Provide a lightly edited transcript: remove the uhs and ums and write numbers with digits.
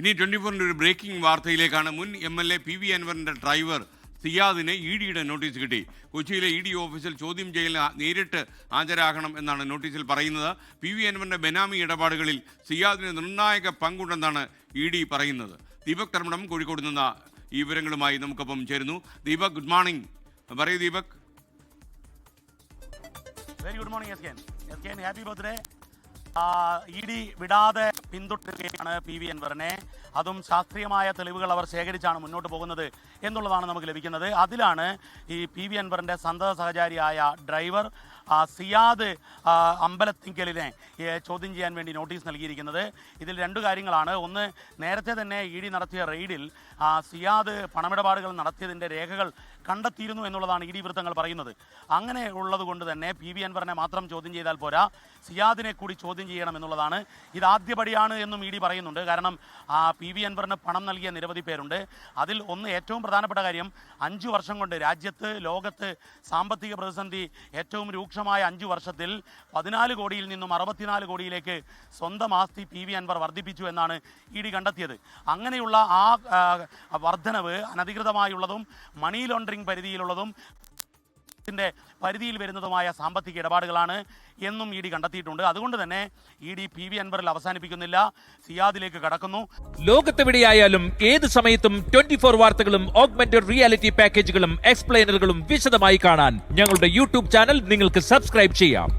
ഇനി 24-ന്റെ ഒരു ബ്രേക്കിംഗ് വാർത്തയിലേക്കാണ്. മുൻ MLA PV അൻവറിന്റെ ഡ്രൈവർ സിയാദിന് EDയുടെ നോട്ടീസ് കിട്ടി. കൊച്ചിയിലെ ED ഓഫീസിൽ ചോദ്യം ചെയ്യലിന് നേരിട്ട് ഹാജരാകണം എന്നാണ് നോട്ടീസിൽ പറയുന്നത്. PV അൻവറിന്റെ ബെനാമി ഇടപാടുകളിൽ സിയാദിന് നിർണായക പങ്കുണ്ടെന്നാണ് ED പറയുന്നത്. ദീപക് തർമ്മടം കോഴിക്കോട് നിന്ന് ഈ വിവരങ്ങളുമായി നമുക്കൊപ്പം ചേരുന്നു. Deepak, good morning. പറയൂ ദീപക്. വെരി ഗുഡ് മോർണിംഗ് എസ്കേൻ, ഹാപ്പി ബർത്ത്ഡേ. ED വിടാതെ പിന്തുടരുകയാണ് PV അൻവറിനെ. അതും ശാസ്ത്രീയമായ തെളിവുകൾ അവർ ശേഖരിച്ചാണ് മുന്നോട്ട് പോകുന്നത് എന്നുള്ളതാണ് നമുക്ക് ലഭിക്കുന്നത്. അതിലാണ് ഈ PV അൻവറിൻ്റെ സന്തത സഹചാരിയായ ഡ്രൈവർ സിയാദ് അമ്പലത്തിങ്കലിനെ ചോദ്യം ചെയ്യാൻ വേണ്ടി നോട്ടീസ് നൽകിയിരിക്കുന്നത്. ഇതിൽ രണ്ട് കാര്യങ്ങളാണ്. ഒന്ന്, നേരത്തെ തന്നെ ED നടത്തിയ റെയ്ഡിൽ സിയാദ് പണമിടപാടുകൾ നടത്തിയതിൻ്റെ രേഖകൾ കണ്ടെത്തിയിരുന്നു എന്നുള്ളതാണ് ED വൃത്തങ്ങൾ പറയുന്നത്. അങ്ങനെ ഉള്ളത് കൊണ്ട് തന്നെ PV അൻവറിനെ മാത്രം ചോദ്യം ചെയ്താൽ പോരാ, സിയാദിനെ കൂടി ചോദ്യം ചെയ്യണം എന്നുള്ളതാണ്. ഇത് ആദ്യപടിയാണ് എന്നും ED പറയുന്നുണ്ട്. കാരണം PV അൻവറിന് പണം നൽകിയ നിരവധി പേരുണ്ട്. അതിൽ ഒന്ന്, ഏറ്റവും പ്രധാനപ്പെട്ട കാര്യം, 5 വർഷം കൊണ്ട് രാജ്യത്ത് ലോകത്ത് സാമ്പത്തിക പ്രതിസന്ധി ഏറ്റവും രൂക്ഷമായ 5 വർഷത്തിൽ 14 കോടിയിൽ നിന്നും 64 കോടിയിലേക്ക് സ്വന്തം ആസ്തി PV അൻവർ വർദ്ധിപ്പിച്ചു എന്നാണ് ED കണ്ടെത്തിയത്. അങ്ങനെയുള്ള ആ വർധനവ് അനധികൃതമായുള്ളതും മണി ലോണ്ടറിംഗ് പരിധിയിലുള്ളതും പരിധിയിൽ വരുന്നതുമായ സാമ്പത്തിക ഇടപാടുകളാണ് എന്നും ED കണ്ടെത്തിയിട്ടുണ്ട്. അതുകൊണ്ട് തന്നെ ED PV അൻവറിൽ അവസാനിപ്പിക്കുന്നില്ല, സിയാദിലേക്ക് കടക്കുന്നു. ലോകത്തെവിടെയായാലും ഏത് സമയത്തും 24 വാർത്തകളും ഓഗ്മെന്റഡ് റിയാലിറ്റി പാക്കേജുകളും എക്സ്പ്ലെയിനറുകളും വിശദമായി കാണാൻ ഞങ്ങളുടെ YouTube ചാനൽ നിങ്ങൾക്ക് സബ്സ്ക്രൈബ് ചെയ്യാം.